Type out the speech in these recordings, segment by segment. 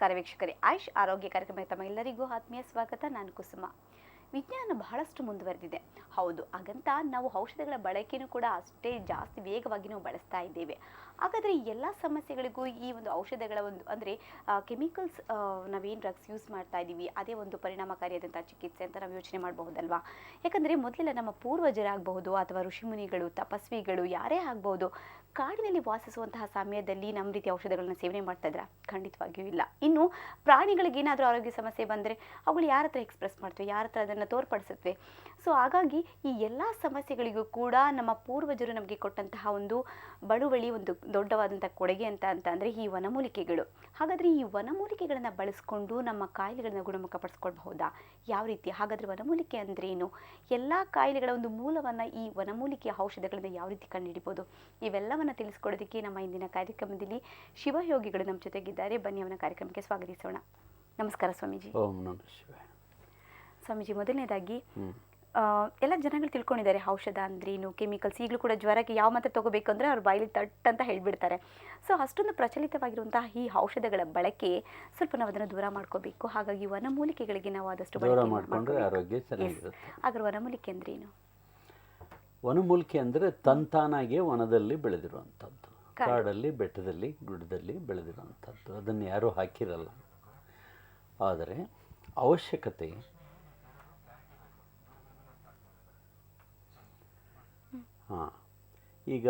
ನಮಸ್ಕಾರ ವೀಕ್ಷಕರೇ, ಆಯುಷ್ ಆರೋಗ್ಯ ಕಾರ್ಯಕ್ರಮಕ್ಕೆ ತಮ್ಮೆಲ್ಲರಿಗೂ ಆತ್ಮೀಯ ಸ್ವಾಗತ. ನಾನು ಕುಸುಮ. ವಿಜ್ಞಾನ ಬಹಳಷ್ಟು ಮುಂದುವರೆದಿದೆ. ಹೌದು, ಹಾಗಂತ ನಾವು ಔಷಧಗಳ ಬಳಕೆಯೂ ಕೂಡ ಅಷ್ಟೇ ಜಾಸ್ತಿ ವೇಗವಾಗಿ ನಾವು ಬಳಸ್ತಾ ಇದ್ದೇವೆ. ಹಾಗಾದರೆ ಈ ಎಲ್ಲ ಸಮಸ್ಯೆಗಳಿಗೂ ಈ ಒಂದು ಔಷಧಗಳ ಒಂದು ಅಂದರೆ ಕೆಮಿಕಲ್ಸ್ ನಾವೇನು ಡ್ರಗ್ಸ್ ಯೂಸ್ ಮಾಡ್ತಾ ಇದ್ದೀವಿ ಅದೇ ಒಂದು ಪರಿಣಾಮಕಾರಿಯಾದಂಥ ಚಿಕಿತ್ಸೆ ಅಂತ ನಾವು ಯೋಚನೆ ಮಾಡಬಹುದಲ್ವಾ? ಯಾಕಂದರೆ ಮೊದಲೆಲ್ಲ ನಮ್ಮ ಪೂರ್ವಜರಾಗಬಹುದು ಅಥವಾ ಋಷಿಮುನಿಗಳು, ತಪಸ್ವಿಗಳು ಯಾರೇ ಆಗಬಹುದು, ಕಾಡಿನಲ್ಲಿ ವಾಸಿಸುವಂತಹ ಸಮಯದಲ್ಲಿ ನಮ್ಮ ರೀತಿಯ ಔಷಧಗಳನ್ನ ಸೇವನೆ ಮಾಡ್ತಾ ಇದ್ರ? ಖಂಡಿತವಾಗಿಯೂ ಇಲ್ಲ. ಇನ್ನು ಪ್ರಾಣಿಗಳಿಗೆ ಏನಾದರೂ ಆರೋಗ್ಯ ಸಮಸ್ಯೆ ಬಂದರೆ ಅವುಗಳು ಯಾರ ಹತ್ರ ಎಕ್ಸ್ಪ್ರೆಸ್ ಮಾಡ್ತವೆ, ಯಾರ ಹತ್ರ ಅದನ್ನು ತೋರ್ಪಡಿಸುತ್ತವೆ? ಸೊ ಹಾಗಾಗಿ ಈ ಎಲ್ಲ ಸಮಸ್ಯೆಗಳಿಗೂ ಕೂಡ ನಮ್ಮ ಪೂರ್ವಜರು ನಮಗೆ ಕೊಟ್ಟಂತಹ ಒಂದು ಬಳುವಳಿ, ಒಂದು ದೊಡ್ಡವಾದಂಥ ಕೊಡುಗೆ ಅಂತಂದರೆ ಈ ವನಮೂಲಿಕೆಗಳು. ಹಾಗಾದರೆ ಈ ವನಮೂಲಿಕೆಗಳನ್ನು ಬಳಸ್ಕೊಂಡು ನಮ್ಮ ಕಾಯಿಲೆಗಳನ್ನ ಗುಣಮುಖಪಡಿಸ್ಕೊಳ್ಬಹುದಾ? ಯಾವ ರೀತಿ? ಹಾಗಾದರೆ ವನಮೂಲಿಕೆ ಅಂದರೆ ಏನು? ಎಲ್ಲ ಕಾಯಿಲೆಗಳ ಒಂದು ಮೂಲವನ್ನು ಈ ವನಮೂಲಿಕೆಯ ಔಷಧಗಳಿಂದ ಯಾವ ರೀತಿ ಕಂಡುಹಿಡಿಬೋದು? ಇವೆಲ್ಲವನ್ನು ತಿಳಿಸ್ಕೊಡೋದಕ್ಕೆ ನಮ್ಮ ಇಂದಿನ ಕಾರ್ಯಕ್ರಮದಲ್ಲಿ ಶಿವಯೋಗಿಗಳು ನಮ್ಮ ಜೊತೆಗಿದ್ದಾರೆ. ಬನ್ನಿ ಅವನ ಕಾರ್ಯಕ್ರಮಕ್ಕೆ ಸ್ವಾಗತಿಸೋಣ. ನಮಸ್ಕಾರ ಸ್ವಾಮೀಜಿ. ಓಂ ನಮಃ ಶಿವಾಯ. ಸ್ವಾಮೀಜಿ, ಮೊದಲನೇದಾಗಿ ಎಲ್ಲ ಜನಗಳು ತಿಳ್ಕೊಂಡಿದ್ದಾರೆ ಔಷಧ ಅಂದ್ರೇನು, ಕೆಮಿಕಲ್ಸ್. ಈಗಲೂ ಕೂಡ ಜ್ವರಕ್ಕೆ ಯಾವ ಮಾತ್ರೆ ತೊಗೋಬೇಕು ಅಂದರೆ ಅವ್ರ ಬಾಯಲ್ಲಿ ತಟ್ ಅಂತ ಹೇಳಿಬಿಡ್ತಾರೆ. ಸೊ ಅಷ್ಟೊಂದು ಪ್ರಚಲಿತವಾಗಿರುವಂತಹ ಈ ಔಷಧಗಳ ಬಳಕೆ ಸ್ವಲ್ಪ ನಾವು ಅದನ್ನು ದೂರ ಮಾಡ್ಕೋಬೇಕು. ಹಾಗಾಗಿ ವನಮೂಲಿಕೆಗಳಿಗೆ ನಾವು ಆದಷ್ಟು ದೂರ ಮಾಡಿಕೊಂಡ್ರೆ ಆರೋಗ್ಯ ಚೆನ್ನಾಗಿರುತ್ತೆ. ಹಾಗಾದ್ರೆ ವನಮೂಲಿಕೆ ಅಂದ್ರೆ ಏನು? ವನಮೂಲಿಕೆ ಅಂದರೆ ತಂತಾನಾಗೆ ವನದಲ್ಲಿ ಬೆಳೆದಿರುವಂಥದ್ದು, ಕಾಡಲ್ಲಿ, ಬೆಟ್ಟದಲ್ಲಿ, ಗುಡ್ಡದಲ್ಲಿ ಬೆಳೆದಿರುವಂಥದ್ದು. ಅದನ್ನು ಯಾರೂ ಹಾಕಿರಲ್ಲ. ಆದರೆ ಅವಶ್ಯಕತೆ ಈಗ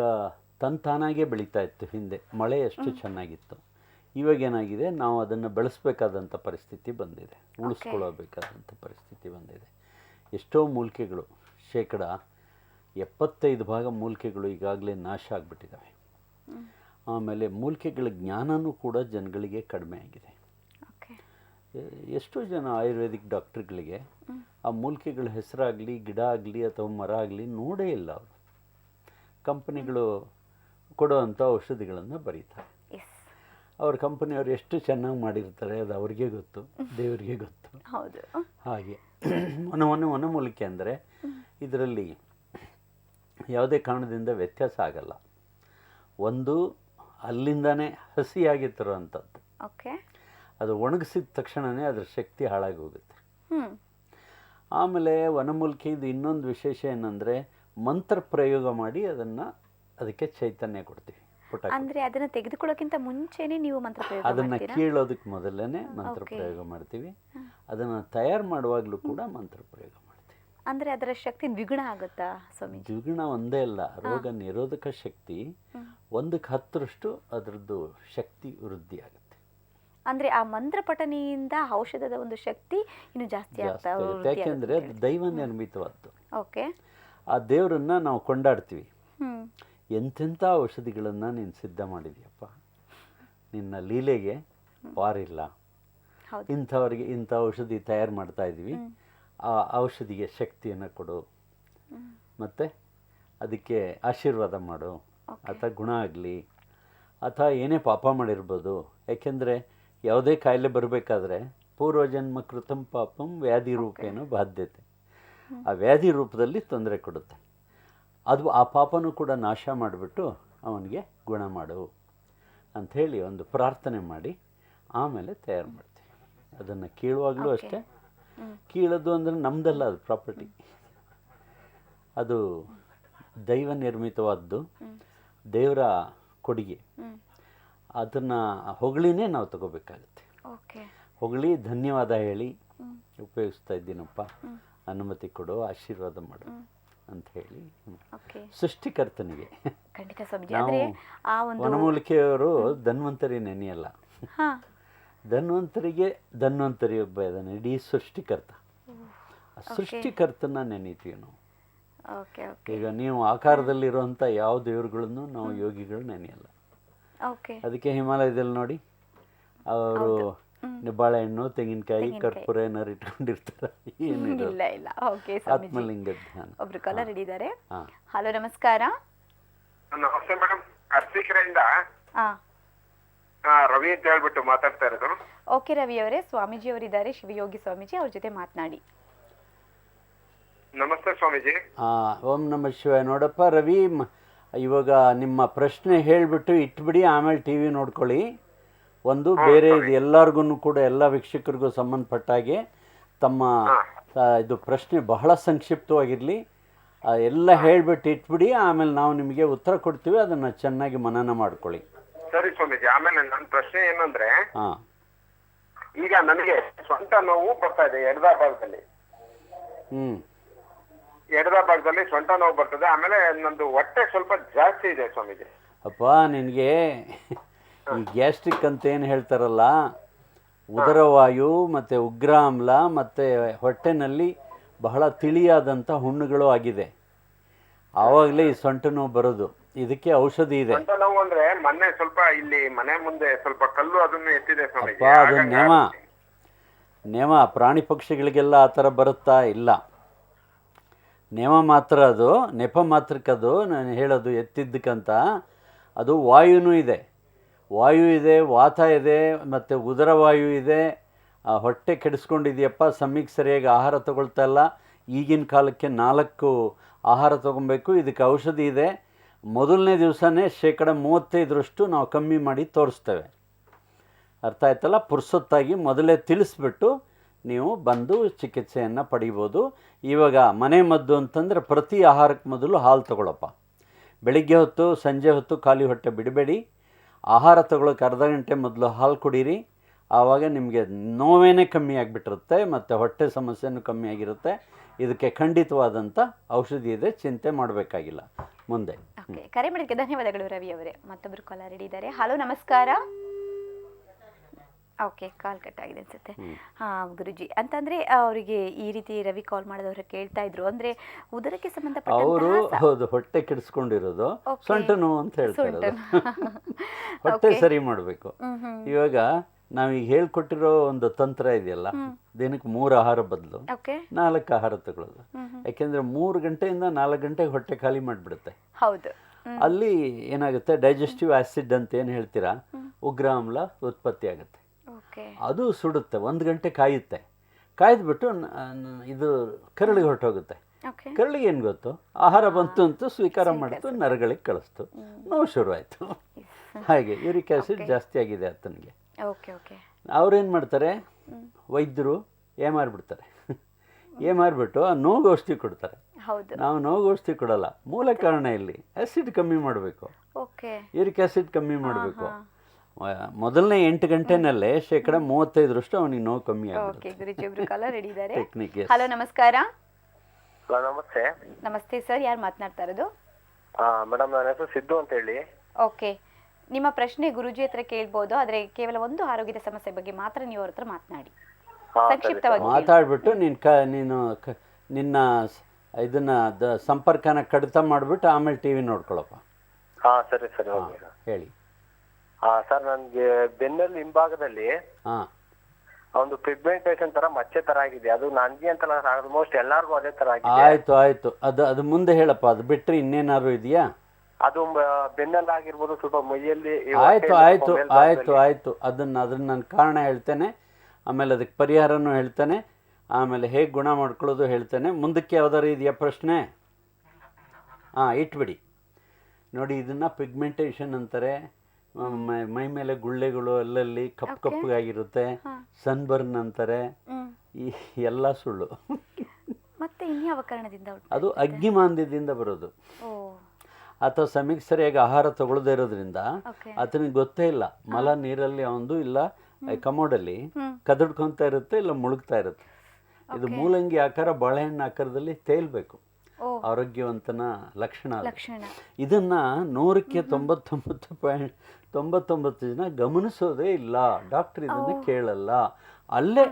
ತಂತಾನಾಗೆ ಬೆಳೀತಾ ಇತ್ತು. ಹಿಂದೆ ಮಳೆ ಎಷ್ಟು ಚೆನ್ನಾಗಿತ್ತು. ಇವಾಗೇನಾಗಿದೆ, ನಾವು ಅದನ್ನು ಬೆಳೆಸಬೇಕಾದಂಥ ಪರಿಸ್ಥಿತಿ ಬಂದಿದೆ, ಉಳಿಸ್ಕೊಳ್ಳಬೇಕಾದಂಥ ಪರಿಸ್ಥಿತಿ ಬಂದಿದೆ. ಎಷ್ಟೋ ಮೂಲಿಕೆಗಳು, 75% ಮೂಲಿಕೆಗಳು ಈಗಾಗಲೇ ನಾಶ ಆಗಿಬಿಟ್ಟಿದ್ದಾವೆ. ಆಮೇಲೆ ಮೂಲಿಕೆಗಳ ಜ್ಞಾನವೂ ಕೂಡ ಜನಗಳಿಗೆ ಕಡಿಮೆ ಆಗಿದೆ. ಎಷ್ಟೋ ಜನ ಆಯುರ್ವೇದಿಕ್ ಡಾಕ್ಟ್ರುಗಳಿಗೆ ಆ ಮೂಲಿಕೆಗಳ ಹೆಸರಾಗಲಿ, ಗಿಡ ಆಗಲಿ ಅಥವಾ ಮರ ಆಗಲಿ ನೋಡೇ ಇಲ್ಲ. ಅವರು ಕಂಪನಿಗಳು ಕೊಡುವಂಥ ಔಷಧಿಗಳನ್ನು ಬರೀತಾರೆ. ಅವ್ರ ಕಂಪನಿಯವರು ಎಷ್ಟು ಚೆನ್ನಾಗಿ ಮಾಡಿರ್ತಾರೆ ಅದು ಅವ್ರಿಗೆ ಗೊತ್ತು, ದೇವರಿಗೆ ಗೊತ್ತು. ಹಾಗೆ ವನಮೂಲಿಕೆ ಅಂದರೆ ಇದರಲ್ಲಿ ಯಾವುದೇ ಕಾರಣದಿಂದ ವ್ಯತ್ಯಾಸ ಆಗಲ್ಲ. ಒಂದು ಅಲ್ಲಿಂದಾನೇ ಹಸಿಯಾಗಿ ತರುವಂಥದ್ದು. ಅದು ಒಣಗಿಸಿದ ತಕ್ಷಣವೇ ಅದರ ಶಕ್ತಿ ಹಾಳಾಗಿ ಹೋಗುತ್ತೆ. ಆಮೇಲೆ ವನಮೂಲಿಕೆದು ಇನ್ನೊಂದು ವಿಶೇಷ ಏನಂದರೆ, ಮಂತ್ರ ಪ್ರಯೋಗ ಮಾಡಿ ಅದಕ್ಕೆ ಚೈತನ್ಯ ಕೊಡ್ತೀವಿ. ಅಂದ್ರೆ ಅದನ್ನ ತೆಗೆದುಕೊಳ್ಳೋಕ್ಕಿಂತ ಮುಂಚೆನೇ ನೀವು ಮಂತ್ರ ಪ್ರಯೋಗ ಅದನ್ನು ಕೀಳೋದಕ್ಕೆ ಮೊದಲನೇ ಮಂತ್ರ ಪ್ರಯೋಗ ಮಾಡ್ತೀವಿ. ಅದನ್ನು ತಯಾರು ಮಾಡುವಾಗಲೂ ಕೂಡ ಮಂತ್ರ ಪ್ರಯೋಗ ಮಾಡ್ತೀವಿ. ಅಂದ್ರೆ ಅದರ ಶಕ್ತಿ ದ್ವಿಗುಣ ಆಗುತ್ತಾ ಸ್ವಾಮಿ? ದ್ವಿಗುಣ ಒಂದೇ ಅಲ್ಲ, ರೋಗ ನಿರೋಧಕ ಶಕ್ತಿ 1/10 ಅದರದ್ದು ಶಕ್ತಿ ವೃದ್ಧಿ ಆಗುತ್ತೆ. ಅಂದ್ರೆ ಆ ಮಂತ್ರ ಪಠನೆಯಿಂದ ಔಷಧದ ಒಂದು ಶಕ್ತಿ ಇನ್ನು ಜಾಸ್ತಿ ಆಗ್ತಾ ಹೋಗುತ್ತೆ. ಯಾಕೆಂದ್ರೆ ಅದು ದೈವ ನಿರ್ಮಿತವಾದ್ದು. ಓಕೆ. ಆ ದೇವರನ್ನ ನಾವು ಕೊಂಡಾಡ್ತೀವಿ. ಎಂತೆಂಥ ಔಷಧಿಗಳನ್ನು ನೀನು ಸಿದ್ಧ ಮಾಡಿದ್ಯಪ್ಪ, ನಿನ್ನ ಲೀಲೆಗೆ ಪಾರಿಲ್ಲ, ಇಂಥವ್ರಿಗೆ ಇಂಥ ಔಷಧಿ ತಯಾರು ಮಾಡ್ತಾ ಇದ್ವಿ, ಆ ಔಷಧಿಗೆ ಶಕ್ತಿಯನ್ನು ಕೊಡು, ಮತ್ತು ಅದಕ್ಕೆ ಆಶೀರ್ವಾದ ಮಾಡು, ಅಥವಾ ಗುಣ ಆಗಲಿ, ಅಥವಾ ಏನೇ ಪಾಪ ಮಾಡಿರ್ಬೋದು. ಯಾಕೆಂದರೆ ಯಾವುದೇ ಕಾಯಿಲೆ ಬರಬೇಕಾದ್ರೆ ಪೂರ್ವಜನ್ಮ ಕೃತಂ ಪಾಪಂ ವ್ಯಾಧಿ ರೂಪೇನ ಬಾಧ್ಯತೆ. ಆ ವ್ಯಾಧಿ ರೂಪದಲ್ಲಿ ತೊಂದರೆ ಕೊಡುತ್ತೆ. ಅದು ಆ ಪಾಪನೂ ಕೂಡ ನಾಶ ಮಾಡಿಬಿಟ್ಟು ಅವನಿಗೆ ಗುಣ ಮಾಡು ಅಂಥೇಳಿ ಒಂದು ಪ್ರಾರ್ಥನೆ ಮಾಡಿ ಆಮೇಲೆ ತಯಾರು ಮಾಡ್ತೀವಿ. ಅದನ್ನು ಕೀಳುವಾಗಲೂ ಅಷ್ಟೇ. ಕೀಳೋದು ಅಂದರೆ ನಮ್ಮದಲ್ಲ, ಅದು ಪ್ರಾಪರ್ಟಿ, ಅದು ದೈವ ನಿರ್ಮಿತವಾದ್ದು, ದೇವರ ಕೊಡುಗೆ. ಅದನ್ನು ಹೊಗಳಿನೇ ನಾವು ತಗೋಬೇಕಾಗುತ್ತೆ. ಹೊಗಳಿ ಧನ್ಯವಾದ ಹೇಳಿ, ಉಪಯೋಗಿಸ್ತಾ ಇದ್ದೀನಪ್ಪ, ಅನುಮತಿ ಕೊಡು, ಆಶೀರ್ವಾದ ಮಾಡು ಅಂತ ಹೇಳಿ ಸೃಷ್ಟಿಕರ್ತನಿಗೆ. ನಾವು ವನಮೂಲಿಕೆಯವರು ಧನ್ವಂತರಿ ನೆನೆಯಲ್ಲ. ಧನ್ವಂತರಿ ಒಬ್ಬ ಇದ್ದಾನೆ, ಇಡೀ ಸೃಷ್ಟಿಕರ್ತ. ಆ ಸೃಷ್ಟಿಕರ್ತನ ನೆನೀತೀವಿ ನಾವು. ಈಗ ನೀವು ಆಕಾರದಲ್ಲಿರುವಂಥ ಯಾವ ದೇವರುಗಳನ್ನು ನಾವು ಯೋಗಿಗಳು ನೆನೆಯಲ್ಲ. ಅದಕ್ಕೆ ಹಿಮಾಲಯದಲ್ಲಿ ನೋಡಿ, ಅವರು ಬಾಳೆಹಣ್ಣು, ತೆಂಗಿನಕಾಯಿ, ಕರ್ಪೂರ ಏನಾರು ಇಟ್ಕೊಂಡಿರ್ತಾರೆ. ಏನಿಲ್ಲ, ಆತ್ಮಲಿಂಗ ಧ್ಯಾನ. ಒಬ್ರು ಕಾಲರ್ ಹಿಡಿದ್ದಾರೆ. ಹಲೋ, ನಮಸ್ಕಾರ. ನಮಸ್ತೆ ಮೇಡಮ್, ಅರ್ಸಿಕೆರೆಯಿಂದ ರವಿ ಅಂತ ಹೇಳ್ಬಿಟ್ಟು ಮಾತಾಡ್ತಾ ಇರೋದು. ಓಕೆ ರವಿ ಅವರೇ, ಸ್ವಾಮೀಜಿ ಅವರಿದ್ದಾರೆ, ಶಿವಯೋಗಿ ಸ್ವಾಮೀಜಿ, ಅವ್ರ ಜೊತೆ ಮಾತನಾಡಿ. ನಮಸ್ತೆ ಸ್ವಾಮೀಜಿ. ಓಂ ನಮಃ ಶಿವಾಯ. ನೋಡಪ್ಪ ರವಿ, ಇವಾಗ ನಿಮ್ಮ ಪ್ರಶ್ನೆ ಹೇಳಿಬಿಟ್ಟು ಇಟ್ಬಿಡಿ, ಆಮೇಲೆ ಟಿ ವಿ ನೋಡ್ಕೊಳ್ಳಿ. ಒಂದು ಬೇರೆ ಇದು ಎಲ್ಲರಿಗೂ ಕೂಡ ಎಲ್ಲ ವೀಕ್ಷಕರಿಗೂ ಸಂಬಂಧಪಟ್ಟ ಹಾಗೆ ತಮ್ಮ ಇದು ಪ್ರಶ್ನೆ ಬಹಳ ಸಂಕ್ಷಿಪ್ತವಾಗಿರಲಿ, ಎಲ್ಲ ಹೇಳಿಬಿಟ್ಟು ಇಟ್ಬಿಡಿ, ಆಮೇಲೆ ನಾವು ನಿಮಗೆ ಉತ್ತರ ಕೊಡ್ತೀವಿ, ಅದನ್ನು ಚೆನ್ನಾಗಿ ಮನನ ಮಾಡ್ಕೊಳ್ಳಿ. ಸರಿ ಸ್ವಾಮೀಜಿ. ಆಮೇಲೆ ನನ್ನ ಪ್ರಶ್ನೆ ಏನಂದ್ರೆ, ಹಾಂ, ಈಗ ನನಗೆ ಸೊಂಟ ನೋವು ಬರ್ತಾ ಇದೆ ಎಡದ ಭಾಗದಲ್ಲಿ. ಎಡದ ಭಾಗದಲ್ಲಿ ಸೊಂಟ ನೋವು ಬರ್ತದೆ. ಆಮೇಲೆ ನಂದು ಹೊಟ್ಟೆ ಸ್ವಲ್ಪ ಜಾಸ್ತಿ ಇದೆ ಸ್ವಾಮೀಜಿ. ಅಪ್ಪ ನಿನಗೆ ಈ ಗ್ಯಾಸ್ಟ್ರಿಕ್ ಅಂತ ಏನು ಹೇಳ್ತಾರಲ್ಲ, ಉದರವಾಯು ಮತ್ತು ಉಗ್ರಾಮ್ಲ ಮತ್ತು ಹೊಟ್ಟೆನಲ್ಲಿ ಬಹಳ ತಿಳಿಯಾದಂಥ ಹುಣ್ಣುಗಳು ಆಗಿದೆ. ಆವಾಗಲೇ ಈ ಸೊಂಟ ನೋವು ಬರೋದು. ಇದಕ್ಕೆ ಔಷಧಿ ಇದೆ. ಸೊಂಟ ನೋವು ಅಂದ್ರೆ ಮೊನ್ನೆ ಸ್ವಲ್ಪ ಇಲ್ಲಿ ಮನೆ ಮುಂದೆ ಸ್ವಲ್ಪ ಕಲ್ಲು ಅದನ್ನು ಎತ್ತಿದೆ ಸ್ವಾಮೀಜಿ. ಅಪ್ಪ ಅದು ನೇಮ ಪ್ರಾಣಿ ಪಕ್ಷಿಗಳಿಗೆಲ್ಲ ಆ ಥರ ಬರುತ್ತಾ? ಇಲ್ಲ, ನೇಮ ಮಾತ್ರ, ಅದು ನೆಪ ಮಾತ್ರಕ್ಕದು ನಾನು ಹೇಳೋದು ಎತ್ತಿದ್ದಕ್ಕಂತ. ಅದು ವಾಯುನೂ ಇದೆ, ವಾಯು ಇದೆ, ವಾತ ಇದೆ, ಮತ್ತು ಉದರವಾಯು ಇದೆ. ಹೊಟ್ಟೆ ಕೆಡಿಸ್ಕೊಂಡಿದೆಯಪ್ಪ, ಸಮಯಕ್ಕೆ ಸರಿಯಾಗಿ ಆಹಾರ ತಗೊಳ್ತಾ ಇಲ್ಲ. ಈಗಿನ ಕಾಲಕ್ಕೆ 4 ಆಹಾರ ತೊಗೊಬೇಕು. ಇದಕ್ಕೆ ಔಷಧಿ ಇದೆ. ಮೊದಲನೇ ದಿವಸನೇ 35% ನಾವು ಕಮ್ಮಿ ಮಾಡಿ ತೋರಿಸ್ತೇವೆ. ಅರ್ಥ ಆಯ್ತಲ್ಲ? ಪುರ್ಸೊತ್ತಾಗಿ ಮೊದಲೇ ತಿಳಿಸ್ಬಿಟ್ಟು ನೀವು ಬಂದು ಚಿಕಿತ್ಸೆಯನ್ನು ಪಡಿಬೋದು. ಇವಾಗ ಮನೆ ಮದ್ದು ಅಂತಂದರೆ ಪ್ರತಿ ಆಹಾರಕ್ಕೆ ಮೊದಲು ಹಾಲು ತಗೊಳ್ಳಪ್ಪ. ಬೆಳಿಗ್ಗೆ ಹೊತ್ತು ಸಂಜೆ ಹೊತ್ತು ಖಾಲಿ ಹೊಟ್ಟೆ ಬಿಡಬೇಡಿ. ಆಹಾರ ತಗೊಳ್ಳೋಕೆ ಅರ್ಧ ಗಂಟೆ ಮೊದಲು ಹಾಲು ಕುಡೀರಿ. ಆವಾಗ ನಿಮಗೆ ನೋವೇನೇ ಕಮ್ಮಿ ಆಗಿಬಿಟ್ಟಿರುತ್ತೆ ಮತ್ತು ಹೊಟ್ಟೆ ಸಮಸ್ಯೆನೂ ಕಮ್ಮಿ ಆಗಿರುತ್ತೆ. ಇದಕ್ಕೆ ಖಂಡಿತವಾದಂಥ ಔಷಧಿ ಇದೆ, ಚಿಂತೆ ಮಾಡಬೇಕಾಗಿಲ್ಲ. ಮುಂದೆ ಓಕೆ, ಕರೆ ಮಾಡಿದ್ದಕ್ಕೆ ಧನ್ಯವಾದಗಳು ರವಿ ಅವರೇ. ಮತ್ತೊಬ್ಬರು ಕಾಲರ್ ರೆಡಿ ಇದ್ದಾರೆ. ಹಲೋ, ನಮಸ್ಕಾರ. ಓಕೆ, ಕಾಲ್ ಕಟ್ ಆಗಿದೆ ಅನ್ಸುತ್ತೆ. ಹಾಂ ಗುರುಜಿ, ಅಂತಂದ್ರೆ ಅವರಿಗೆ ಈ ರೀತಿ ರವಿ ಕಾಲ್ ಮಾಡಿದವರು ಕೇಳ್ತಾ ಇದ್ರು, ಅಂದ್ರೆ ಉದರಕ್ಕೆ ಸಂಬಂಧಪಟ್ಟ ಅವರು ಹೌದು ಹೊಟ್ಟೆ ಕೆಡಿಸ್ಕೊಂಡಿರೋದು ಸೊಂಟ ನೋವು ಅಂತ ಹೇಳ್ತಾರೆ. ಹೊಟ್ಟೆ ಸರಿ ಮಾಡಬೇಕು. ಇವಾಗ ನಾವೀಗ ಹೇಳ್ಕೊಟ್ಟಿರೋ ಒಂದು ತಂತ್ರ ಇದೆಯಲ್ಲ, ದಿನಕ್ಕೆ 3 ಆಹಾರ ಬದಲು 4 ಆಹಾರ ತಗೊಳ್ಳೋದು. ಯಾಕೆಂದ್ರೆ 3 ಗಂಟೆಯಿಂದ 4 ಗಂಟೆಗೆ ಹೊಟ್ಟೆ ಖಾಲಿ ಮಾಡಿಬಿಡುತ್ತೆ. ಹೌದು, ಅಲ್ಲಿ ಏನಾಗುತ್ತೆ, ಡೈಜೆಸ್ಟಿವ್ ಆಸಿಡ್ ಅಂತ ಏನು ಹೇಳ್ತೀರಾ, ಉಗ್ರಾಮ್ಲ ಉತ್ಪತ್ತಿ ಆಗುತ್ತೆ. ಅದು ಸುಡುತ್ತೆ, 1 ಗಂಟೆ ಕಾಯುತ್ತೆ. ಕಾಯ್ದುಬಿಟ್ಟು ಇದು ಕರಳಿಗೆ ಹೊರಟೋಗುತ್ತೆ. ಕರಳಿಗೆ ಏನು ಗೊತ್ತು, ಆಹಾರ ಬಂತು ಅಂತ ಸ್ವೀಕಾರ ಮಾಡ್ತು, ನರಗಳಿಗೆ ಕಳಿಸ್ತು, ನೋವು ಶುರುವಾಯಿತು. ಹಾಗೆ ಯೂರಿಕ್ ಆಸಿಡ್ ಜಾಸ್ತಿ ಆಗಿದೆ ಆತನಿಗೆ. ಅವ್ರೇನು ಮಾಡ್ತಾರೆ, ವೈದ್ಯರು ಏಮಾರ್ಬಿಡ್ತಾರೆ. ಏಮಾರ್ಬಿಟ್ಟು ಆ ನೋವು ಔಷಧಿ ಕೊಡ್ತಾರೆ. ನಾವು ನೋವು ಔಷಧಿ ಕೊಡಲ್ಲ. ಮೂಲ ಕಾರಣ ಇಲ್ಲಿ ಆಸಿಡ್ ಕಮ್ಮಿ ಮಾಡಬೇಕು, ಯೂರಿಕ್ ಆಸಿಡ್ ಕಮ್ಮಿ ಮಾಡಬೇಕು. ಮೊದಲನೇ 8 ಗಂಟೆನಲ್ಲೇ 35% ಅವನಿಗೆ ನೋವು ಕಮ್ಮಿ ಆಗುತ್ತೆ. ಟೆಕ್ನಿಕ್. ಹಲೋ, ನಮಸ್ಕಾರ. ನಮಸ್ತೆ. ನಮಸ್ತೆ ಸರ್, ಯಾರು ಮಾತನಾಡ್ತಾ ಇರೋದು? ಮೇಡಮ್, ನನ್ನ ಹೆಸರು ಸಿದ್ದು ಅಂತ ಹೇಳಿ. ಓಕೆ, ನಿಮ್ಮ ಪ್ರಶ್ನೆ ಗುರುಜಿ ಹತ್ರ ಕೇಳ್ಬೋದು, ಆದ್ರೆ ಕೇವಲ ಒಂದು ಆರೋಗ್ಯದ ಸಮಸ್ಯೆ ಬಗ್ಗೆ ಮಾತ್ರ ನೀವು ಅವ್ರ ಹತ್ರ ಮಾತನಾಡಿ, ಸಂಕ್ಷಿಪ್ತವಾಗಿ ಮಾತಾಡ್ಬಿಟ್ಟು ನೀನು ನಿನ್ನ ಇದನ್ನ ಸಂಪರ್ಕನ ಕಡಿತ ಮಾಡಿಬಿಟ್ಟು ಆಮೇಲೆ ಟಿವಿ ನೋಡ್ಕೊಳಪ್ಪ. ಸರಿ ಸರಿ, ಹೇಳಿ. ಸರ್, ನನಗೆ ಬೆನ್ನಲ್ಲಿ ಹಿಂಭಾಗದಲ್ಲಿ ಒಂದು ಪಿಗ್ಮೆಂಟೇಷನ್ ತರ ಮಚ್ಚೆ ತರ ಆಗಿದೆ. ಅದು ನನಗೆ ಅಂತಲ್ಲ, ಆಲ್ಮೋಸ್ಟ್ ಎಲ್ಲಾರ್ಗು ಅದೇ ತರ ಆಗಿದೆ. ಆಯ್ತು ಅದು ಮುಂದೆ ಹೇಳಪ್ಪ. ಅದು ಬಿಟ್ಟರೆ ಇನ್ನೇನಾದ್ರು ಇದೆಯಾ? ಅದು ಬೆನ್ನಲ್ಲಾಗಿರ್ಬೋದು, ಸ್ವಲ್ಪ ಮೈಯಲ್ಲಿ. ಆಯ್ತು ಅದನ್ನ ನಾನು ಕಾರಣ ಹೇಳ್ತೇನೆ, ಆಮೇಲೆ ಅದಕ್ಕೆ ಪರಿಹಾರನೂ ಹೇಳ್ತೇನೆ, ಆಮೇಲೆ ಹೇಗೆ ಗುಣ ಮಾಡ್ಕೊಳ್ಳೋದು ಹೇಳ್ತೇನೆ. ಮುಂದಕ್ಕೆ ಯಾವ್ದಾರು ಇದೆಯಾ ಪ್ರಶ್ನೆ? ಇಟ್ಬಿಡಿ. ನೋಡಿ, ಇದನ್ನು ಪಿಗ್ಮೆಂಟೇಷನ್ ಅಂತಾರೆ. ಮೈ ಮೇಲೆ ಗುಳ್ಳೆಗಳು ಅಲ್ಲಲ್ಲಿ ಕಪ್ಪಗಾಗಿರುತ್ತೆ. ಸನ್ಬರ್ನ್ ಅಂತಾರೆ. ಈ ಎಲ್ಲ ಸುಳ್ಳು. ಮತ್ತೆ ಇನ್ಯಾವ ಕಾರಣದಿಂದ? ಅದು ಅಗ್ನಿಮಾಂದ್ಯದಿಂದ ಬರೋದು. ಅಥವಾ ಸಮಯಕ್ಕೆ ಸರಿಯಾಗಿ ಆಹಾರ ತಗೊಳ್ಳದೇ ಇರೋದ್ರಿಂದ ಆತನಿಗೆ ಗೊತ್ತೇ ಇಲ್ಲ. ಮಲ ನೀರಲ್ಲಿ ಒಂದು ಇಲ್ಲ ಕಮೋಡಲ್ಲಿ ಕದಡ್ಕೊಂತ ಇರುತ್ತೆ, ಇಲ್ಲ ಮುಳುಗ್ತಾ ಇರುತ್ತೆ. ಇದು ಮೂಲಂಗಿ ಆಕಾರ, ಬಾಳೆಹಣ್ಣು ಆಕಾರದಲ್ಲಿ ತೇಲ್ಬೇಕು. ಆರೋಗ್ಯವಂತನ ಲಕ್ಷಣ. ಇದನ್ನ 100ಕ್ಕೆ 99.99 ಜನ ಗಮನಿಸೋದೇ ಇಲ್ಲ. ಡಾಕ್ಟರ್ ಇದನ್ನ ಕೇಳಲ್ಲ. ಅಲ್ಲೇ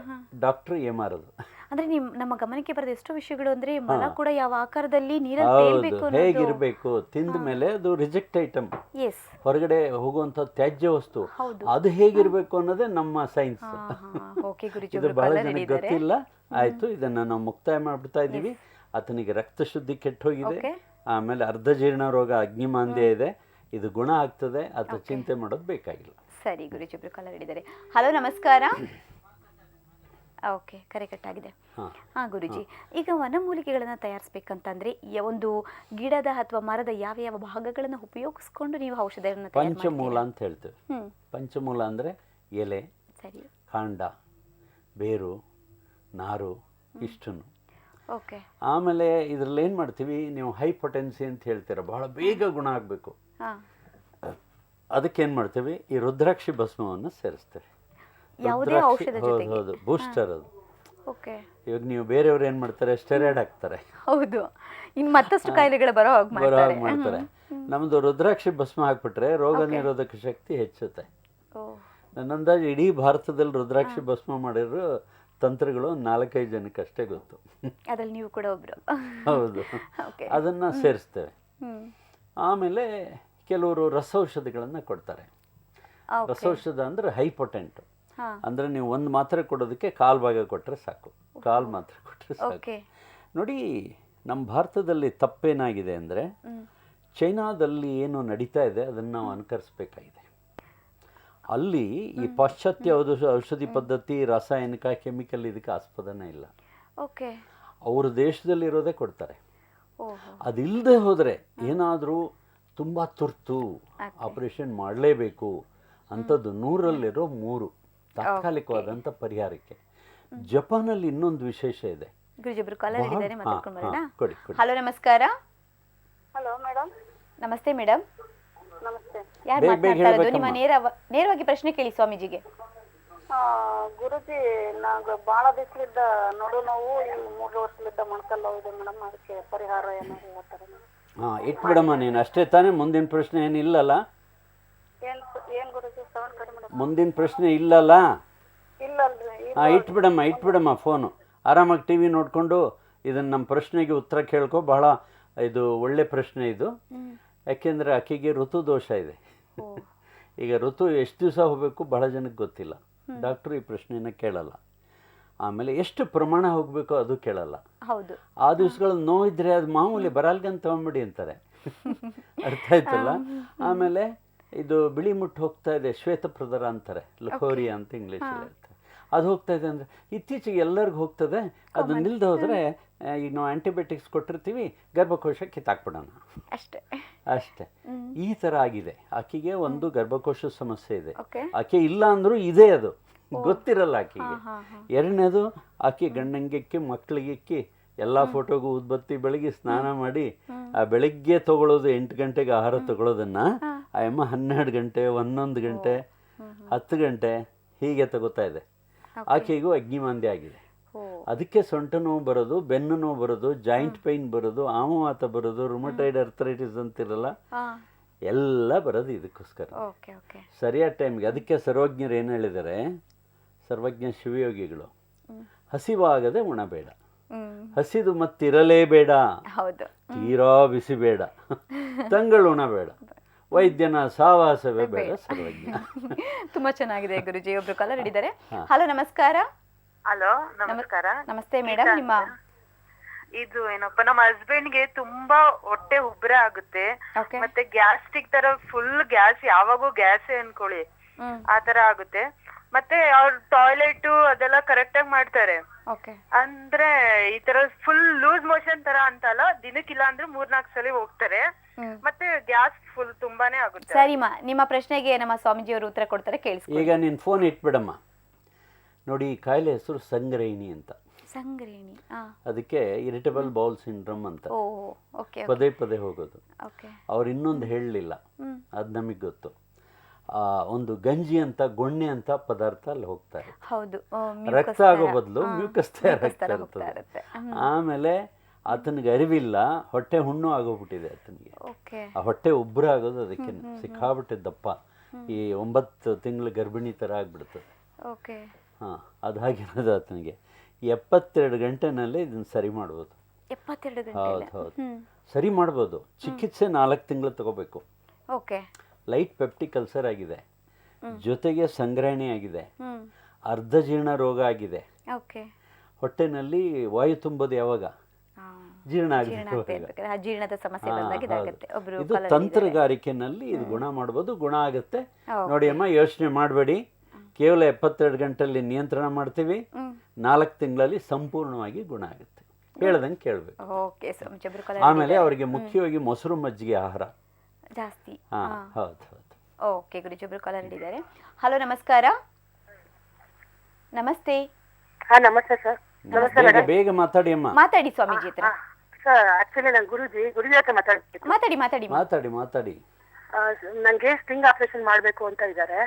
ಡಾಕ್ಟರ್ ಏಮಾರದು. ಅಂದ್ರೆ ನಮ್ಮ ಗಮನಕ್ಕೆ ಬರೋದು ಎಷ್ಟೋ ವಿಷಯಗಳು, ಅಂದ್ರೆ ಮಲ ಕೂಡ ಯಾವ ಆಕಾರದಲ್ಲಿ ನೀರಲ್ಲಿ ತೇಲ್ಬೇಕು, ಹೇಗಿರ್ಬೇಕು, ತಿಂದ ಮೇಲೆ ಅದು ರಿಜೆಕ್ಟ್ ಐಟಮ್, ಹೊರಗಡೆ ಹೋಗುವಂತ ತ್ಯಾಜ್ಯ ವಸ್ತು, ಅದು ಹೇಗಿರ್ಬೇಕು ಅನ್ನೋದೇ ನಮ್ಮ ಸೈನ್ಸ್. ಇದು ಬಹಳ ಜನಕ್ಕೆ ಗೊತ್ತಿಲ್ಲ. ಆಯ್ತು, ಇದನ್ನ ನಾವು ಮುಕ್ತಾಯ ಮಾಡ್ಬಿಡ್ತಾ ಇದೀವಿ. ಆತನಿಗೆ ರಕ್ತ ಶುದ್ಧಿ ಕೆಟ್ಟು ಹೋಗಿದೆ, ಆಮೇಲೆ ಅರ್ಧ ಜೀರ್ಣ ರೋಗ, ಅಗ್ನಿಮಾಂದ್ಯ ಇದೆ. ಇದು ಗುಣ ಆಗ್ತದೆ, ಆತ ಚಿಂತೆ ಮಾಡೋದು ಬೇಕಾಗಿಲ್ಲ. ಸರಿ ಗುರುಜಿ, ಒಬ್ರು ಕಾಲರ್ ಹಿಡಿದ್ದಾರೆ. ಹಲೋ, ನಮಸ್ಕಾರ. ಓಕೆ, ಕರೆ ಕಟ್ಟಾಗಿದೆ. ಗುರುಜಿ, ಈಗ ವನಮೂಲಿಕೆಗಳನ್ನು ತಯಾರಿಸಬೇಕಂತಂದ್ರೆ ಒಂದು ಗಿಡದ ಅಥವಾ ಮರದ ಯಾವ ಯಾವ ಭಾಗಗಳನ್ನು ಉಪಯೋಗಿಸ್ಕೊಂಡು ನೀವು ಔಷಧಿಯನ್ನು ಪಂಚಮೂಲ ಅಂತ ಹೇಳ್ತೇವೆ. ಪಂಚಮೂಲ ಅಂದ್ರೆ ಎಲೆ, ಸರಿ. ಕಾಂಡ, ಬೇರು, ನಾರು ಇಷ್ಟನ್ನು. ಓಕೆ. ಆಮೇಲೆ ಇದರಲ್ಲಿ ಏನು ಮಾಡ್ತೀವಿ, ನೀವು ಹೈಪೊಟೆನ್ಸಿ ಅಂತ ಹೇಳ್ತೀರ, ಬಹಳ ಬೇಗ ಗುಣ ಆಗಬೇಕು. ಹಾಂ. ಅದಕ್ಕೇನು ಮಾಡ್ತೀವಿ, ಈ ರುದ್ರಾಕ್ಷಿ ಭಸ್ಮವನ್ನು ಸೇರಿಸ್ತೇವೆ. ಯಾವುದೇ ಔಷಧ ಜೊತೆಗೆ? ಹೌದು, ಬೂಸ್ಟರ್ ಅದು. ಓಕೆ. ಇವಾಗ ನೀವು ಬೇರೆಯವ್ರು ಏನು ಮಾಡ್ತಾರೆ, ಸ್ಟೆರಾಯ್ಡ್ ಹಾಕ್ತಾರೆ. ಹೌದು, ಇನ್ನು ಮತ್ತಷ್ಟು ಕಾಯಿಲೆಗಳು ಬರೋ ಹಾಗೆ ಮಾಡ್ತಾರೆ. ನಮ್ಮದು ರುದ್ರಾಕ್ಷಿ ಭಸ್ಮ ಹಾಕ್ಬಿಟ್ರೆ ರೋಗ ನಿರೋಧಕ ಶಕ್ತಿ ಹೆಚ್ಚುತ್ತೆ. ನನ್ನ ಅಂದಾಜು ಇಡೀ ಭಾರತದಲ್ಲಿ ರುದ್ರಾಕ್ಷಿ ಭಸ್ಮ ಮಾಡಿರೋ ತಂತ್ರಗಳು 4-5 ಜನಕ್ಕೆ ಅಷ್ಟೇ ಗೊತ್ತು. ಅದ್ರಲ್ಲಿ ನೀವು ಕೂಡ ಒಬ್ರು. ಹೌದು, ಅದನ್ನು ಸೇರಿಸ್ತೇವೆ. ಆಮೇಲೆ ಕೆಲವರು ರಸೌಷಧಿಗಳನ್ನು ಕೊಡ್ತಾರೆ. ರಸೌಷಧ ಅಂದರೆ ಹೈಪೊಟೆಂಟ್, ಅಂದರೆ ನೀವು ಒಂದು ಮಾತ್ರೆ ಕೊಡೋದಕ್ಕೆ 1/4 ಭಾಗ ಕೊಟ್ಟರೆ ಸಾಕು, 1/4 ಮಾತ್ರೆ ಕೊಟ್ಟರೆ ಸಾಕು. ನೋಡಿ, ನಮ್ಮ ಭಾರತದಲ್ಲಿ ತಪ್ಪೇನಾಗಿದೆ ಅಂದರೆ, ಚೈನಾದಲ್ಲಿ ಏನು ನಡೀತಾ ಇದೆ ಅದನ್ನು ನಾವು ಅನುಕರಿಸಬೇಕಾಗಿದೆ. ಅಲ್ಲಿ ಈ ಪಾಶ್ಚಾತ್ಯ ಔಷಧಿ ಪದ್ಧತಿ, ರಾಸಾಯನಿಕ, ಕೆಮಿಕಲ್ ಇದಕ್ಕೆ ಆಸ್ಪದನೇ ಇಲ್ಲ. ಓಕೆ. ಅವ್ರ ದೇಶದಲ್ಲಿರೋದೇ ಕೊಡ್ತಾರೆ. ಅದಿಲ್ಲದೆ ಹೋದರೆ ಏನಾದರೂ ತುಂಬ ತುರ್ತು ಆಪರೇಷನ್ ಮಾಡಲೇಬೇಕು ಅಂಥದ್ದು 100ರಲ್ಲಿರೋ 3 ತಾತ್ಕಾಲಿಕವಾದಂಥ ಪರಿಹಾರಕ್ಕೆ. ಜಪಾನಲ್ಲಿ ಇನ್ನೊಂದು ವಿಶೇಷ ಇದೆ. ಹಲೋ, ನಮಸ್ಕಾರ. Hello madam. ನಮಸ್ತೆ ಮೇಡಮ್. ನಮಸ್ತೆ. ಯಾರು ಮಾತನಾಡ್ತಾ ನಿಮ್ಮ ನೇರವಾಗಿ ಪ್ರಶ್ನೆ ಕೇಳಿ ಸ್ವಾಮೀಜಿಗೆ. ಗುರುಜಿ, ನಂಗೆ ಭಾಳ ದಿವಸಲಿದ್ದ ನಡು ನೋವು, 3 ವರ್ಷಲಿದ್ದ ಮೊಣಕಲ್ ನೋವು ಇದೆ ಮೇಡಮ್. ಅದಕ್ಕೆ ಪರಿಹಾರ ಏನಾದ್ರು ಹೇಳ್ತಾರೆ? ಇಟ್ಬಿಡಮ್ಮ ನೀನು, ಅಷ್ಟೇ ತಾನೇ? ಮುಂದಿನ ಪ್ರಶ್ನೆ ಏನಿಲ್ಲಲ್ಲ? ಏನು ಗುರುಜಿ ಸೌಂಡ್ ಕಡಿಮೆ ಮೇಡಮ್? ಮುಂದಿನ ಪ್ರಶ್ನೆ ಇಲ್ಲಲ್ಲ? ಇಲ್ಲಲ್ರಿ. ಇಟ್ಬಿಡಮ್ಮ ಫೋನು. ಆರಾಮಾಗಿ ಟಿ ವಿ ನೋಡಿಕೊಂಡು ಇದನ್ನು ನಮ್ಮ ಪ್ರಶ್ನೆಗೆ ಉತ್ತರ ಕೇಳ್ಕೊ. ಬಹಳ ಇದು ಒಳ್ಳೆ ಪ್ರಶ್ನೆ ಇದು. ಯಾಕೆಂದರೆ ಆಕೆಗೆ ಋತು ದೋಷ ಇದೆ. ಈಗ ಋತು ಎಷ್ಟು ದಿವಸ ಹೋಗಬೇಕು ಬಹಳ ಜನಕ್ಕೆ ಗೊತ್ತಿಲ್ಲ. ಡಾಕ್ಟ್ರು ಈ ಪ್ರಶ್ನೆನ ಕೇಳಲ್ಲ. ಆಮೇಲೆ ಎಷ್ಟು ಪ್ರಮಾಣ ಹೋಗಬೇಕು ಅದು ಕೇಳಲ್ಲ. ಹೌದು, ಆ ದಿವಸಗಳಲ್ಲಿ ನೋವಿದ್ರೆ ಅದು ಮಾಮೂಲಿ, ಬರಲ್ಗಂತ ತಗೊಂಬಿಡಿ ಅಂತಾರೆ. ಅರ್ಥ ಆಯ್ತಲ್ಲ? ಆಮೇಲೆ ಇದು ಬಿಳಿ ಮುಟ್ಟು ಹೋಗ್ತಾ ಇದೆ, ಶ್ವೇತಪ್ರದರ ಅಂತಾರೆ, ಲಕೋರಿಯಾ ಅಂತ ಇಂಗ್ಲೀಷಲ್ಲಿ ಹೇಳ್ತಾರೆ. ಅದು ಹೋಗ್ತಾ ಇದೆ ಅಂದರೆ ಇತ್ತೀಚೆಗೆ ಎಲ್ಲರಿಗೂ ಹೋಗ್ತದೆ. ಅದು ನಿಲ್ದು ಹೋದರೆ ಈಗ ನಾವು ಆ್ಯಂಟಿಬಯೋಟಿಕ್ಸ್ ಕೊಟ್ಟಿರ್ತೀವಿ, ಗರ್ಭಕೋಶ ಕಿತ್ತಾಕ್ಬಿಡೋಣ ಅಷ್ಟೇ. ಈ ಥರ ಆಗಿದೆ. ಆಕೆಗೆ ಒಂದು ಗರ್ಭಕೋಶ ಸಮಸ್ಯೆ ಇದೆ. ಆಕೆ ಇಲ್ಲ ಅಂದರೂ ಇದೆ, ಅದು ಗೊತ್ತಿರಲ್ಲ ಆಕೆಗೆ. ಎರಡನೇದು, ಆಕೆ ಗಂಡಂಗೆಕ್ಕಿ ಮಕ್ಕಳಿಗೆಕ್ಕಿ ಎಲ್ಲ ಫೋಟೋಗೂ ಉದ್ಬತ್ತಿ ಬೆಳಗ್ಗೆ ಸ್ನಾನ ಮಾಡಿ ಆ ಬೆಳಗ್ಗೆ ತಗೊಳ್ಳೋದು 8 ಗಂಟೆಗೆ ಆಹಾರ ತಗೊಳ್ಳೋದನ್ನು ಆ ಅಮ್ಮ 12 ಗಂಟೆ, 11 ಗಂಟೆ, 10 ಗಂಟೆ ಹೀಗೆ ತಗೋತಾ ಇದೆ. ಆಕೆಗೂ ಅಗ್ನಿಮಾಂದ್ಯ ಆಗಿದೆ. ಅದಕ್ಕೆ ಸೊಂಟ ನೋವು ಬರೋದು, ಬೆನ್ನು ನೋವು ಬರೋದು, ಜಾಯಿಂಟ್ ಪೈನ್ ಬರೋದು, ಆಮವಾತ ಬರೋದು, ರುಮಟೈಡ್ ಅರ್ಥರೈಟಿಸ್ ಅಂತಿರಲ್ಲ, ಎಲ್ಲ ಬರೋದು ಇದಕ್ಕೋಸ್ಕರ. ಸರಿಯಾದ ಟೈಮ್ಗೆ. ಅದಕ್ಕೆ ಸರ್ವಜ್ಞರು ಏನು ಹೇಳಿದ್ದಾರೆ, ಸರ್ವಜ್ಞ ಶಿವಯೋಗಿಗಳು, ಹಸಿವಾಗದೆ ಉಣಬೇಡ, ಹಸಿದು ಮತ್ತಿರಲೇಬೇಡ, ತೀರಾ ಬಿಸಿಬೇಡ, ತಂಗಳು ಉಣಬೇಡ, ವೈದ್ಯನ ಸಾವಾಸವೇ ಬೇಡ, ಸರ್ವಜ್ಞ. ತುಂಬಾ ಚೆನ್ನಾಗಿದೆ ಗುರುಜಿ. ಒಬ್ರು ಕಾಲರ್ ಹಿಡಿದ್ದಾರೆ. ಹಲೋ, ನಮಸ್ಕಾರ. ಹಲೋ, ನಮಸ್ಕಾರ. ನಮಸ್ತೆ ಮೇಡಮ್. ನಿಮ್ಮ ಇದು ಏನಪ್ಪ, ನಮ್ಮ ಹಸ್ಬೆಂಡ್ಗೆ ತುಂಬಾ ಹೊಟ್ಟೆ ಉಬ್ರ ಆಗುತ್ತೆ, ಮತ್ತೆ ಗ್ಯಾಸ್ಟ್ರಿಕ್ ತರ ಫುಲ್ ಗ್ಯಾಸ್, ಯಾವಾಗೂ ಗ್ಯಾಸೇ ಅನ್ಕೊಳ್ಳಿ ಆ ತರ ಆಗುತ್ತೆ. ಮತ್ತೆ ಅವ್ರ ಟಾಯ್ಲೆಟ್ ಅದೆಲ್ಲ ಕರೆಕ್ಟ್ ಆಗಿ ಮಾಡ್ತಾರೆ. ಅಂದ್ರೆ ಈ ತರ ಫುಲ್ ಲೂಸ್ ಮೋಷನ್ ತರ ಅಂತಲ್ಲ, ದಿನಕ್ಕಿಲ್ಲ ಅಂದ್ರೆ 3-4 ಸಲ ಹೋಗ್ತಾರೆ. ಮತ್ತೆ ಗ್ಯಾಸ್ ಫುಲ್ ತುಂಬಾನೇ ಆಗುತ್ತೆ. ಸರಿಮಾ, ನಿಮ್ಮ ಪ್ರಶ್ನೆಗೆ ನಮ್ಮ ಸ್ವಾಮೀಜಿ ಅವರು ಉತ್ತರ ಕೊಡ್ತಾರೆ, ಕೇಳಿಸ್ಕೊಳ್ಳಿ. ಈಗ ನೀನು ಫೋನ್ ಇಟ್ಬಿಡಮ್ಮ. ನೋಡಿ, ಈ ಕಾಯಿಲೆ ಹೆಸರು ಸಂಗ್ರಹಿಣಿ ಅಂತ. ಸಂಗ್ರಹಿಣಿ. ಅದಕ್ಕೆ ಇರಿಟಬಲ್ ಬೌಲ್ ಸಿಂಡ್ರೋಮ್ ಅಂತ. ಪದೇ ಪದೇ ಹೋಗೋದು. ಅವ್ರು ಇನ್ನೊಂದು ಹೇಳಲಿಲ್ಲ, ಅದು ನಮಗೆ ಗೊತ್ತು. ಒಂದು ಗಂಜಿ ಅಂತ, ಗೊಣ್ಣೆ ಅಂತ ಪದಾರ್ಥ ಅಲ್ಲಿ ಹೋಗ್ತಾರೆ. ರಕ್ತ ಆಗೋ ಬದಲು ಮ್ಯೂಕಸ್ ತಯಾರಾಗ್ತಾ ಇರ್ತದೆ. ಆಮೇಲೆ ಆತನಿಗೆ ಅರಿವಿಲ್ಲ, ಹೊಟ್ಟೆ ಹುಣ್ಣು ಆಗೋಗ್ಬಿಟ್ಟಿದೆ ಆತನಿಗೆ. ಆ ಹೊಟ್ಟೆ ಉಬ್ಬರ ಆಗೋದು ಅದಕ್ಕೆ ಸಿಕ್ಕಾಬಿಟ್ಟೆ ದಪ್ಪ, ಈ 9 ತಿಂಗಳ ಗರ್ಭಿಣಿ ಥರ ಆಗ್ಬಿಡ್ತದೆ. ಅದಾಗಿರೋದು ಆತನಿಗೆ. 72 ಗಂಟೆನಲ್ಲಿ ಇದನ್ನು ಸರಿ ಮಾಡ್ಬೋದು. ಹೌದು, ಸರಿ ಮಾಡ್ಬೋದು. ಚಿಕಿತ್ಸೆ 4 ತಿಂಗಳು ತಗೋಬೇಕು. ಲೈಟ್ ಪೆಪ್ಟಿಕ್ ಅಲ್ಸರ್ ಆಗಿದೆ, ಜೊತೆಗೆ ಸಂಗ್ರಹಣೆ ಆಗಿದೆ, ಅರ್ಧ ಜೀರ್ಣ ರೋಗ ಆಗಿದೆ. ಹೊಟ್ಟೆನಲ್ಲಿ ವಾಯು ತುಂಬೋದು ಯಾವಾಗ? ಜೀರ್ಣ ಇದು ತಂತ್ರಗಾರಿಕೆನಲ್ಲಿ ಇದು ಗುಣ ಮಾಡ್ಬೋದು, ಗುಣ ಆಗುತ್ತೆ. ನೋಡಿ ಅಮ್ಮ, ಯೋಚನೆ ಮಾಡಬೇಡಿ. ಕೇವಲ 72 ಗಂಟೆಯಲ್ಲಿ ನಿಯಂತ್ರಣ ಮಾಡ್ತೀವಿ, 4 ತಿಂಗಳಲ್ಲಿ ಸಂಪೂರ್ಣವಾಗಿ ಗುಣ ಆಗುತ್ತೆ. ಹೇಳ್ದಂಗೆ ಕೇಳಬೇಕು. ಆಮೇಲೆ ಅವರಿಗೆ ಮುಖ್ಯವಾಗಿ ಮೊಸರು ಮಜ್ಜಿಗೆ ಆಹಾರ ಜಾಸ್ತಿ. ಹೌದು. ಓಕೆ ಗುರುಜಿ, ಒಬ್ರು ಕಾಲರ್ ಹಿಡಿದ್ದಾರೆ. ಹಲೋ, ನಮಸ್ಕಾರ. ನಮಸ್ತೆ. ಹಾ ನಮಸ್ತೆ ಸರ್. ನಮಸ್ತೆ ಬೇಗ ಮೇಡಮ್. ಬೇಗ ಮಾತಾಡಿ ಅಮ್ಮ. ಮಾತಾಡಿ ಸ್ವಾಮೀಜಿ ಹತ್ರ. ಸರ್ ಆಕ್ಚುಲಿ ನಾನು ಗುರುಜಿ ಹತ್ರ ಮಾತಾಡ್ಬೇಕು. ಮಾತಾಡಿ ಮಾತಾಡಿ. ಮಾತಾಡಿ ಮಾತಾಡಿ. ನಂಗೆ ಸ್ಟಿಂಗ್ ಆಪರೇಷನ್ ಮಾಡ್ಬೇಕು ಅಂತ ಇದ್ದಾರೆ.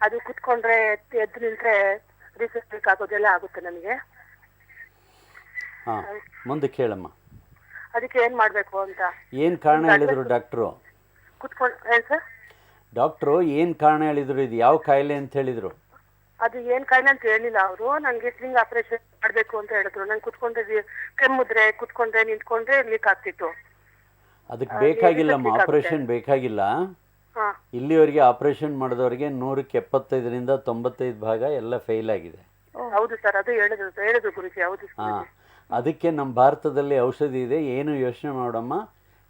ಅದು ಕುತ್ಕೊಂಡ್ರೆ ಎದ್ದು ನಿಂತ್ರೆ ರಿಸರ್ಚ್ ಆಗೋದೆಲ್ಲ ಆಗುತ್ತೆ ನನಗೆ. ಹಾ ಮುಂದೆ ಕೇಳಮ್ಮ. ಅದಕ್ಕೆ ಏನ್ ಮಾಡ್ಬೇಕು ಅಂತ. ಏನ್ ಕಾರಣ ಹೇಳಿದ್ರು ಡಾಕ್ಟ್ರು? ಕುತ್ಕೊಂಡ್ ಏನ್ ಸರ್? ಡಾಕ್ಟ್ರು ಏನ್ ಕಾರಣ ಹೇಳಿದ್ರು? ಇದು ಯಾವ ಕಾಯಿಲೆ ಅಂತ ಹೇಳಿದ್ರು? ಅದು ಏನ್ ಕಾಯಿಲೆ ಅಂತ ಹೇಳಿಲ್ಲ ಅವರು. ನಂಗೆ ಸ್ಟಿಂಗ್ ಆಪರೇಷನ್ ಮಾಡ್ಬೇಕು ಅಂತ ಹೇಳಿದ್ರು. ನಂಗೆ ಕುತ್ಕೊಂಡ್ರೆ ಕೆಮ್ಮಿದ್ರೆ ಕುತ್ಕೊಂಡ್ರೆ ನಿಂತ್ಕೊಂಡ್ರೆ ಲೀಕ್ ಆಗ್ತಿತ್ತು. ಅದಕ್ಕೆ ಬೇಕಾಗಿಲ್ಲಮ್ಮ, ಆಪರೇಷನ್ ಬೇಕಾಗಿಲ್ಲ. ಇಲ್ಲಿವರೆಗೆ ಆಪರೇಷನ್ ಮಾಡಿದವರಿಗೆ 100ಕ್ಕೆ 75ರಿಂದ 95 ಭಾಗ ಎಲ್ಲ ಫೇಲ್ ಆಗಿದೆ. ಹೌದು ಸರ್, ಅದು ಹೇಳಿದ್ರು ಗುರುಜಿ. ಹೌದು. ಅದಕ್ಕೆ ನಮ್ಮ ಭಾರತದಲ್ಲಿ ಔಷಧಿ ಇದೆ, ಏನು ಯೋಚನೆ ಮಾಡಮ್ಮ.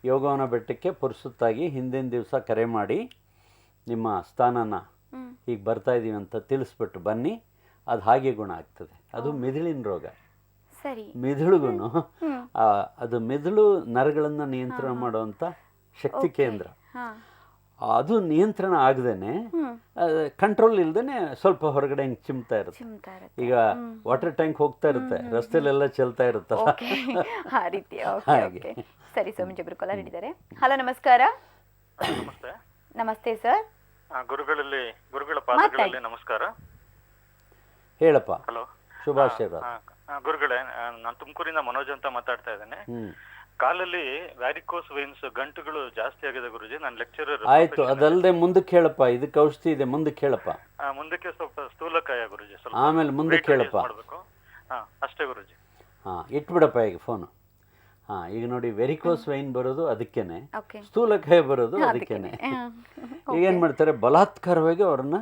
ಯೋಗವನ ಬೆಟ್ಟಕ್ಕೆ ಪುರ್ಸುತ್ತಾಗಿ ಹಿಂದಿನ ದಿವಸ ಕರೆ ಮಾಡಿ ನಿಮ್ಮ ಸ್ಥಾನನ ಈಗ ಬರ್ತಾ ಇದೀವಿ ಅಂತ ತಿಳಿಸ್ಬಿಟ್ಟು ಬನ್ನಿ. ಅದು ಹಾಗೆ ಗುಣ ಆಗ್ತದೆ. ಅದು ಮಿದುಳಿನ ರೋಗ. ಸರಿ. ಮಿದುಳಿಗೂ ಅದು ಮಿದುಳು ನರಗಳನ್ನು ನಿಯಂತ್ರಣ ಮಾಡುವಂಥ ಶಕ್ತಿ ಕೇಂದ್ರ. ಅದು ನಿಯಂತ್ರಣ ಆಗದೇನೆ ಕಂಟ್ರೋಲ್ ಇಲ್ದೇನೆ ಸ್ವಲ್ಪ ಹೊರಗಡೆ ಹಿಂಗೆ ಚಿಮ್ತಾ ಇರುತ್ತೆ. ಈಗ ವಾಟರ್ ಟ್ಯಾಂಕ್ ಹೋಗ್ತಾ ಇರುತ್ತೆ, ರಸ್ತೆಲೆಲ್ಲ ಚೆಲ್ತಾ ಇರುತ್ತಲ್ಲ ಆ ರೀತಿ. ಹಾಗೆ. ಸರಿ ಸ್ವಾಮೀಜಿ ಒಬ್ರು ಕಾಲರ್ ಹಿಡಿದ್ದಾರೆ. ಹಲೋ ನಮಸ್ಕಾರ. ನಮಸ್ತೆ. ನಮಸ್ತೆ ಸರ್. ಗುರುಗಳ ಪಾದಗಳಲ್ಲಿ ನಮಸ್ಕಾರ. ಹೇಳಪ್ಪ. ಹಲೋ, ಶುಭಾಶಯಗಳು. ಗುರುಗಳೇ, ನಾನು ತುಮಕೂರಿಂದ ಮನೋಜ್ ಅಂತ ಮಾತಾಡ್ತಾ ಇದ್ದೇನೆ. ಕಾಲಲ್ಲಿ ವ್ಯಾರಿಕೋಸ್ ವೇನ್ಸ್ ಗಂಟುಗಳು ಜಾಸ್ತಿ ಆಗಿದೆ ಗುರುಜಿ. ನಾನು ಲೆಕ್ಚರರ್. ಆಯ್ತು, ಅದಲ್ಲದೆ ಮುಂದಕ್ಕೆ ಹೇಳಪ್ಪ. ಇದಕ್ಕೆ ಔಷಧಿ ಇದೆ, ಮುಂದಕ್ಕೆ ಹೇಳಪ್ಪ. ಮುಂದಕ್ಕೆ ಸ್ವಲ್ಪ ಸ್ಥೂಲಕಾಯ ಗುರುಜಿ. ಸ್ವಲ್ಪ ಆಮೇಲೆ ಮುಂದಕ್ಕೆ ಹೇಳಪ್ಪ. ಅಷ್ಟೇ ಗುರುಜಿ. ಇಟ್ಬಿಡಪ್ಪ ಈಗ ಫೋನು. ಈಗ ನೋಡಿ, ವೆರಿಕೋಸ್ ವೈನ್ ಬರೋದು ಅದಕ್ಕೇನೆ, ಸ್ಥೂಲಕಾಯ ಬರೋದು ಅದಕ್ಕೇನೆ. ಈಗ ಏನು ಮಾಡ್ತಾರೆ, ಬಲಾತ್ಕಾರವಾಗಿ ಅವ್ರನ್ನ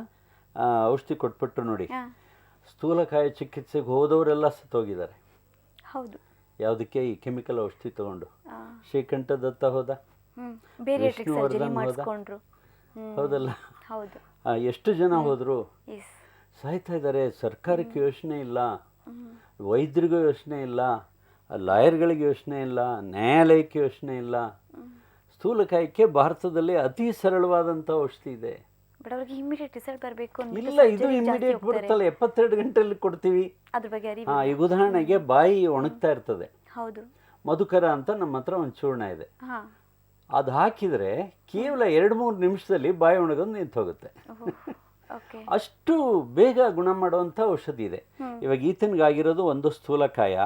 ಔಷಧಿ ಕೊಟ್ಬಿಟ್ಟು ನೋಡಿ, ಸ್ಥೂಲಕಾಯ ಚಿಕಿತ್ಸೆಗೆ ಹೋದವರೆಲ್ಲ ಸತ್ತೋಗಿದ್ದಾರೆ. ಹೌದು. ಯಾವುದಕ್ಕೆ? ಈ ಕೆಮಿಕಲ್ ಔಷಧಿ ತಗೊಂಡು. ಶ್ರೀಕಂಠ ದತ್ತ ಹೋದ, ವಿಷ್ಣುವರ್ಧನ್ ಹೋದ, ಹೌದಲ್ಲ? ಎಷ್ಟು ಜನ ಹೋದ್ರು, ಸಾಯ್ತಾ ಇದ್ದಾರೆ. ಸರ್ಕಾರಕ್ಕೆ ಯೋಚನೆ ಇಲ್ಲ, ವೈದ್ಯರಿಗೂ ಯೋಚನೆ ಇಲ್ಲ, ಲಾಯರ್ಗಳಿಗೆ ಯೋಚನೆ ಇಲ್ಲ, ನ್ಯಾಯಾಲಯಕ್ಕೆ ಯೋಚನೆ ಇಲ್ಲ. ಸ್ಥೂಲಕಾಯಕ್ಕೆ ಭಾರತದಲ್ಲಿ ಅತಿ ಸರಳವಾದಂಥ ಔಷಧಿ ಇದೆ. ಇಲ್ಲ, ಇದು ಇಮಿಡಿಯೇಟ್ ಬರುತ್ತಲ್ಲ, 72 ಗಂಟೆಯಲ್ಲಿ ಕೊಡ್ತೀವಿ. ಈಗ ಉದಾಹರಣೆಗೆ ಬಾಯಿ ಒಣಗ್ತಾ ಇರ್ತದೆ, ಮಧುಕರ ಅಂತ ನಮ್ಮ ಹತ್ರ ಒಂದು ಚೂರ್ಣ ಇದೆ. ಅದು ಹಾಕಿದರೆ ಕೇವಲ 2-3 ನಿಮಿಷದಲ್ಲಿ ಬಾಯಿ ಒಣಗೋದು ನಿಂತು ಹೋಗುತ್ತೆ. ಅಷ್ಟು ಬೇಗ ಗುಣ ಮಾಡುವಂಥ ಔಷಧಿ ಇದೆ. ಇವಾಗ ಈತನಿಗಾಗಿರೋದು ಒಂದು ಸ್ಥೂಲಕಾಯ,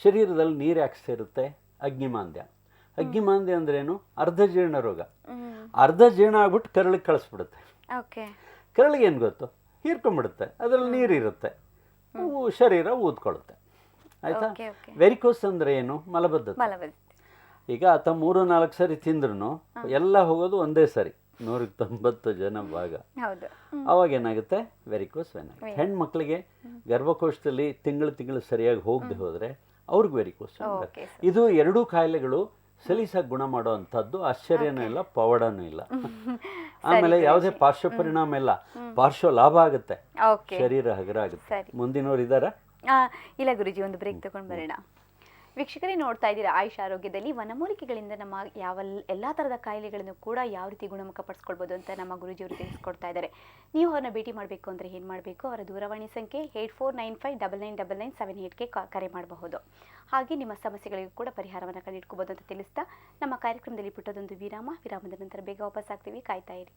ಶರೀರದಲ್ಲಿ ನೀರು ಯಾಕೆ ಸೇರುತ್ತೆ? ಅಗ್ನಿಮಾಂದ್ಯ. ಅಗ್ನಿಮಾಂದ್ಯ ಅಂದ್ರೇನು? ಅರ್ಧ ಜೀರ್ಣ ರೋಗ. ಅರ್ಧ ಜೀರ್ಣ ಆಗ್ಬಿಟ್ಟು ಕರಳಿಗೆ ಕಳಿಸ್ಬಿಡುತ್ತೆ. ಕರಳಿಗೆ ಏನು ಗೊತ್ತು? ಹೀರ್ಕೊಂಡ್ಬಿಡುತ್ತೆ, ಅದರಲ್ಲಿ ನೀರಿರುತ್ತೆ, ಶರೀರ ಊದ್ಕೊಳ್ಳುತ್ತೆ. ಆಯ್ತಾ? ವೆರಿಕೋಸ್ ಅಂದ್ರೆ ಏನು? ಮಲಬದ್ಧತೆ. ಈಗ ಆತ 3-4 ಸರಿ ತಿಂದ್ರು ಎಲ್ಲ ಹೋಗೋದು ಒಂದೇ ಸರಿ, 190 ಜನ ಭಾಗ. ಅವಾಗ ಏನಾಗುತ್ತೆ? ವೆರಿಕೋಸ್ ವೇನ್ ಆಗುತ್ತೆ. ಹೆಣ್ಮಕ್ಳಿಗೆ ಗರ್ಭಕೋಶದಲ್ಲಿ ತಿಂಗಳು ಸರಿಯಾಗಿ ಹೋಗದೆ ಹೋದ್ರೆ ಅವ್ರಿಗೆ ವೆರಿಕೋಸ್ ವೇನ್ ಆಗುತ್ತೆ. ಇದು 2 ಕಾಯಿಲೆಗಳು ಸಲೀಸಾಗಿ ಗುಣ ಮಾಡುವಂಥದ್ದು. ಆಶ್ಚರ್ಯನೂ ಇಲ್ಲ, ಪವಾಡನೂ ಇಲ್ಲ. ಆಮೇಲೆ ಯಾವುದೇ ಪಾರ್ಶ್ವ ಪರಿಣಾಮ ಇಲ್ಲ, ಪಾರ್ಶ್ವ ಲಾಭ ಆಗುತ್ತೆ, ಶರೀರ ಹಗರ ಆಗುತ್ತೆ. ಮುಂದಿನವ್ರು ಇದ್ದಾರಾ? ಇಲ್ಲ ಗುರುಜಿ, ಒಂದು ಬ್ರೇಕ್ ತಗೊಂಡು ಬರೋಣ. ವೀಕ್ಷಕರೇ, ನೋಡ್ತಾ ಇದ್ದೀರಾ ಆಯುಷ್ ಆರೋಗ್ಯದಲ್ಲಿ ವನಮೂಲಿಕೆಗಳಿಂದ ನಮ್ಮ ಎಲ್ಲ ಥರದ ಕಾಯಿಲೆಗಳನ್ನು ಕೂಡ ಯಾವ ರೀತಿ ಗುಣಮುಖಪಡಿಸ್ಕೊಳ್ಬೋದು ಅಂತ ನಮ್ಮ ಗುರುಜಿಯವರು ತಿಳಿಸ್ಕೊಡ್ತಾ ಇದ್ದಾರೆ. ನೀವು ಅವ್ರನ್ನ ಭೇಟಿ ಮಾಡಬೇಕು ಅಂದರೆ ಏನು ಮಾಡಬೇಕು? ಅವರ ದೂರವಾಣಿ ಸಂಖ್ಯೆ 8495999778ಗೆ ಕರೆ ಮಾಡಬಹುದು. ಹಾಗೆ ನಿಮ್ಮ ಸಮಸ್ಯೆಗಳಿಗೂ ಕೂಡ ಪರಿಹಾರವನ್ನು ಕಂಡುಹಿಡ್ಕೋಬೋದು ಅಂತ ತಿಳಿಸ್ತಾ ನಮ್ಮ ಕಾರ್ಯಕ್ರಮದಲ್ಲಿ ಪುಟ್ಟದೊಂದು ವಿರಾಮದ ನಂತರ ಬೇಗ ವಾಪಸ್ ಆಗ್ತೀವಿ. ಕಾಯ್ತಾ ಇರಿ.